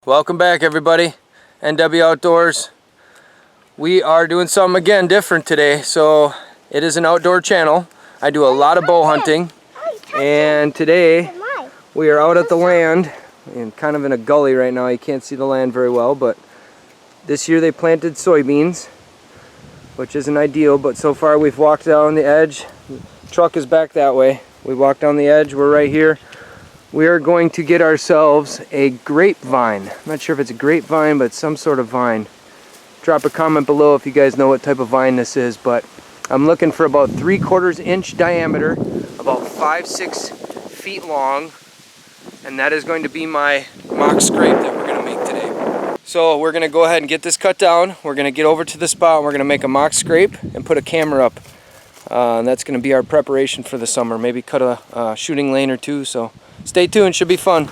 Welcome back, everybody. NW Outdoors. We are doing something again different today. So it is an outdoor channel. I do a lot of bow hunting, and today we are out at the land and kind of in a gully right now. You can't see the land very well, but this year they planted soybeans, which isn't ideal, but so far we've walked down the edge. The truck is back that way. We walked down the edge. We're right here. We are going to get ourselves a grapevine. I'm not sure if it's a grapevine, but some sort of vine. Drop a comment below if you guys know what type of vine this is, but I'm looking for about 3/4 inch diameter, about 5-6 feet long, and that is going to be my mock scrape that we're going to make today. So we're going to go ahead and get this cut down. We're going to get over to the spot and we're going to make a mock scrape and put a camera up. And that's going to be our preparation for the summer. Maybe cut a shooting lane or two, so stay tuned, should be fun.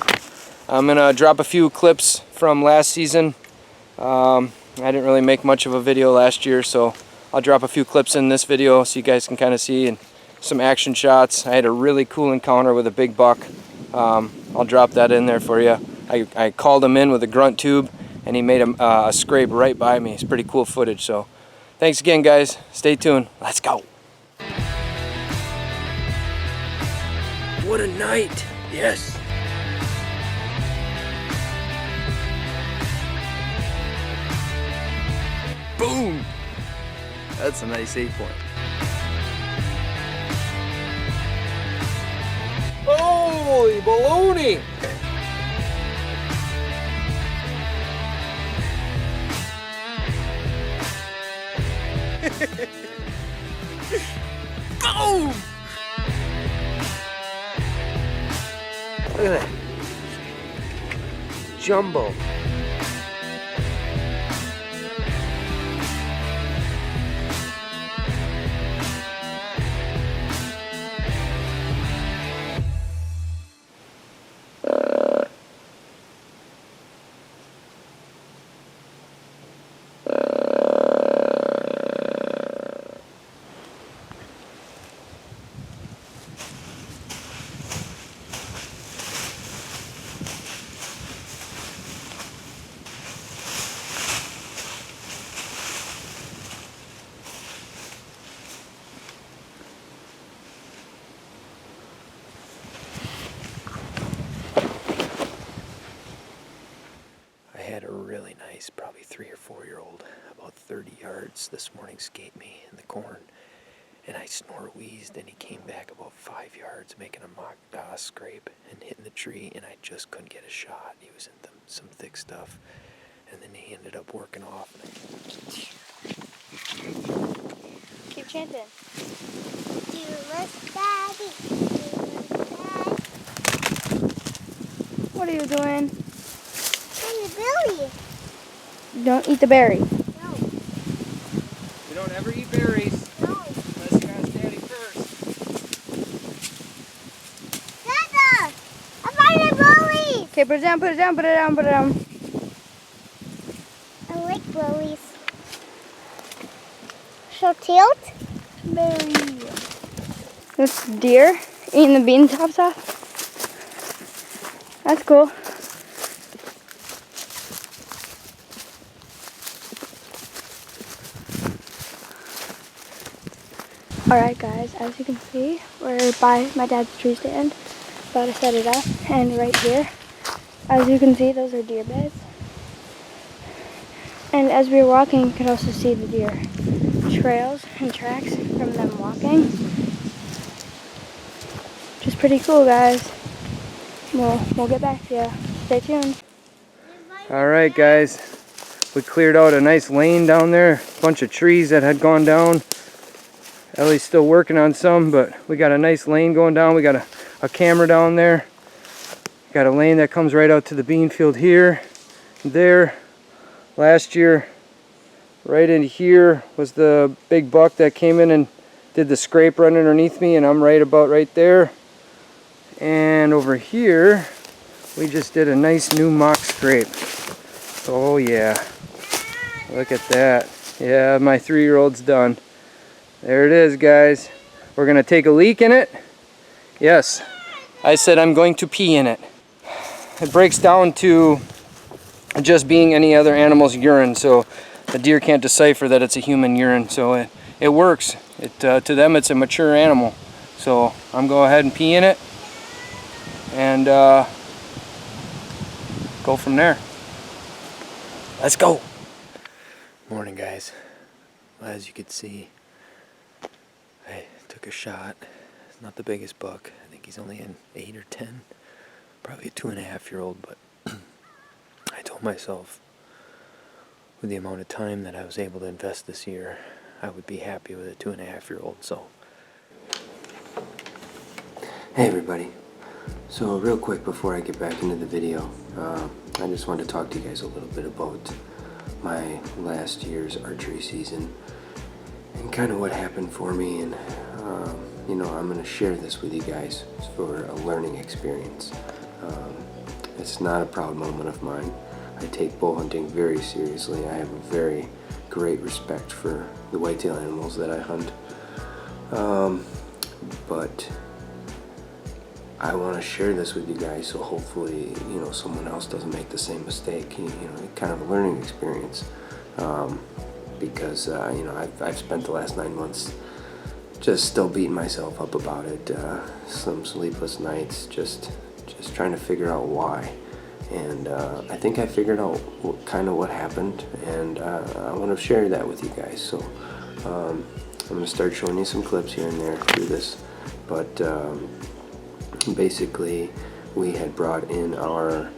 I'm going to drop a few clips from last season. I didn't really make much of a video last year, so I'll drop a few clips in this video so you guys can kind of see, and some action shots. I had a really cool encounter with a big buck. I'll drop that in there for you. I called him in with a grunt tube and he made a scrape right by me. It's pretty cool footage, so thanks again, guys. Stay tuned. Let's go. What a night. Yes. Boom. That's a nice 8-point. Holy baloney. Boom. Look at that. Jumbo. Had a really nice, probably 3 or 4-year-old, about 30 yards this morning, skate me in the corn, and I snore-wheezed, and he came back about 5 yards, making a mock scrape and hitting the tree, and I just couldn't get a shot. He was in some thick stuff, and then he ended up working off. Keep chanting. What are you doing? Berry. Don't eat the berry. No. We don't ever eat berries. No. Unless you ask Daddy first. Dada! I find a berry! Okay, put it down, put it down, put it down, put it down. I like berries. So tilt? Berry. This deer eating the bean tops off. That's cool. Alright guys, as you can see, we're by my dad's tree stand, about to set it up, and right here, as you can see, those are deer beds. And as we were walking, you could also see the deer trails and tracks from them walking. Which is pretty cool, guys. We'll get back to you. Stay tuned. Alright guys, we cleared out a nice lane down there, a bunch of trees that had gone down. Ellie's still working on some, but we got a nice lane going down. We got a camera down there. Got a lane that comes right out to the bean field here. There. Last year, right in here was the big buck that came in and did the scrape run underneath me, and I'm right about right there. And over here, we just did a nice new mock scrape. Oh yeah. Look at that. Yeah, my 3-year-old's done. There it is, guys. We're going to take a leak in it. Yes, I said I'm going to pee in it. It breaks down to just being any other animal's urine. So the deer can't decipher that it's a human urine. So it works. To them, it's a mature animal. So I'm going to go ahead and pee in it and go from there. Let's go. Morning, guys. Well, as you can see, I took a shot. It's not the biggest buck. I think he's only an 8 or 10, probably a 2.5-year-old. But I told myself, with the amount of time that I was able to invest this year, I would be happy with a 2.5-year-old. So, hey everybody. So real quick before I get back into the video, I just wanted to talk to you guys a little bit about my last year's archery season and kind of what happened for me. And you know, I'm going to share this with you guys for a learning experience. It's not a proud moment of mine. I take bow hunting very seriously. I have a very great respect for the whitetail animals that I hunt. But I want to share this with you guys so hopefully, you know, someone else doesn't make the same mistake. You know, kind of a learning experience. Because, you know, I've spent the last 9 months just still beating myself up about it. Some sleepless nights, just trying to figure out why. And I think I figured out kind of what happened, and I want to share that with you guys. So I'm going to start showing you some clips here and there through this. But basically, we had brought in our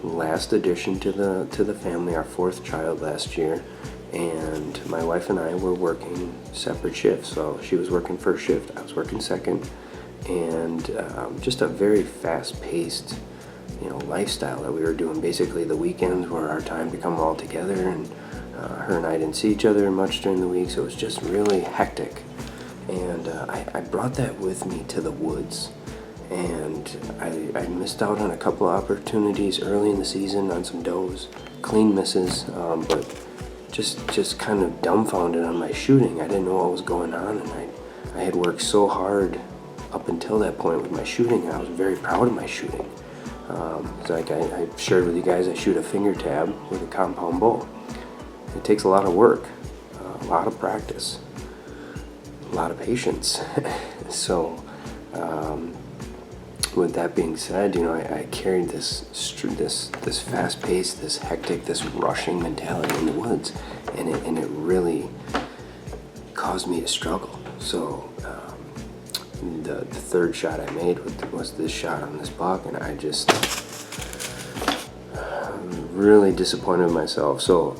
last addition to the family, our 4th child last year, and my wife and I were working separate shifts. So she was working first shift, I was working second, and just a very fast-paced, you know, lifestyle that we were doing. Basically, the weekends were our time to come all together, and her and I didn't see each other much during the week, so it was just really hectic. And I brought that with me to the woods, and I missed out on a couple of opportunities early in the season on some does, clean misses, but just kind of dumbfounded on my shooting. I didn't know what was going on, and I had worked so hard up until that point with my shooting, and I was very proud of my shooting. Like I shared with you guys, I shoot a finger tab with a compound bow. It takes a lot of work, a lot of practice, a lot of patience. So with that being said, you know, I carried this fast-paced, this hectic, this rushing mentality in the woods, and it really caused me to struggle. So the third shot I made was this shot on this buck, and I just really disappointed in myself. So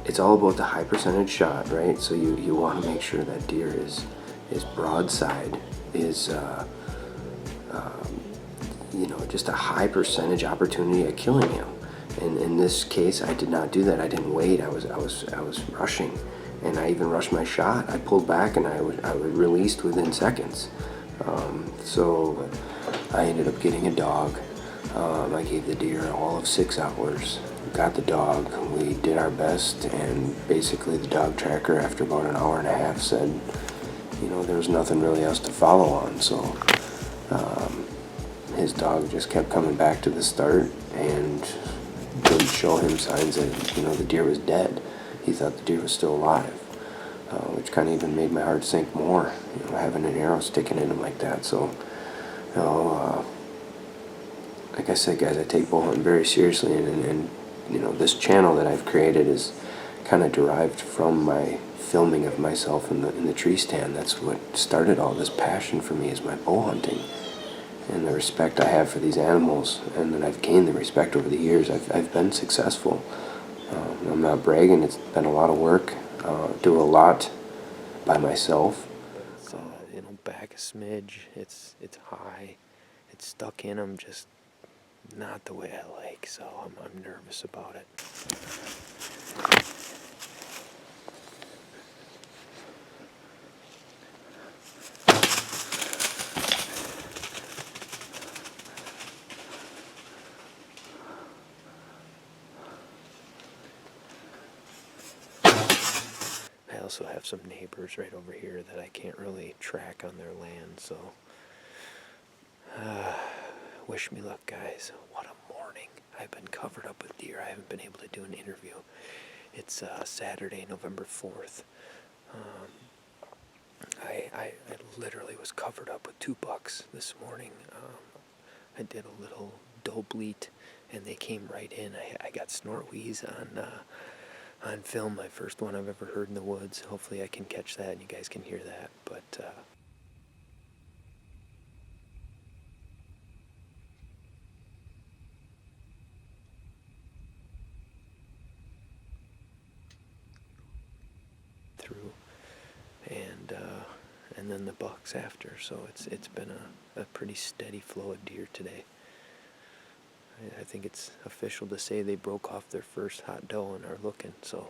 it's all about the high percentage shot, right? So you want to make sure that deer is broadside, is you know, just a high percentage opportunity at killing him. And in this case, I did not do that. I didn't wait. I was rushing, and I even rushed my shot. I pulled back, and I was released within seconds. So I ended up getting a dog. I gave the deer all of 6 hours. Got the dog. We did our best, and basically the dog tracker, after about an hour and a half, said, you know, there was nothing really else to follow on. So his dog just kept coming back to the start and didn't show him signs that, you know, the deer was dead. He thought the deer was still alive, which kind of even made my heart sink more, you know, having an arrow sticking in him like that. So, you know, like I said, guys, I take bow hunting very seriously, and you know, this channel that I've created is kind of derived from my filming of myself in the tree stand. That's what started all this passion for me, is my bow hunting and the respect I have for these animals, and that I've gained the respect over the years. I've been successful. I'm not bragging. It's been a lot of work. Do a lot by myself. You know, back a smidge. It's high. It's stuck in them, just not the way I like. So I'm nervous about it. I also have some neighbors right over here that I can't really track on their land, so wish me luck, guys. What a morning. I've been covered up with deer. I haven't been able to do an interview. It's Saturday, November 4th. I literally was covered up with 2 bucks this morning. I did a little doe bleat, and they came right in. I got snort wheeze on film, my first one I've ever heard in the woods. Hopefully I can catch that and you guys can hear that. But through, and then the bucks after. So it's been a pretty steady flow of deer today. I think it's official to say they broke off their first hot doe and are looking. So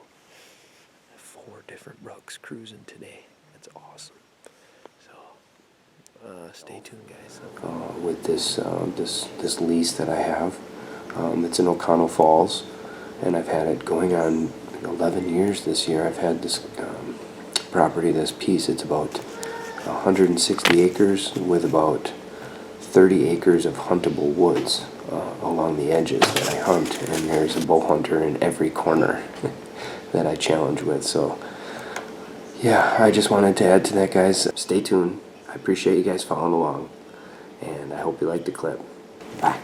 4 different bucks cruising today. That's awesome. So stay tuned, guys. With this lease that I have, it's in O'Connell Falls, and I've had it going on 11 years this year. I've had this property, this piece. It's about 160 acres with about 30 acres of huntable woods along the edges that I hunt, and there's a bow hunter in every corner that I challenge with. So yeah, I just wanted to add to that, guys. Stay tuned. I appreciate you guys following along, and I hope you liked the clip. Bye.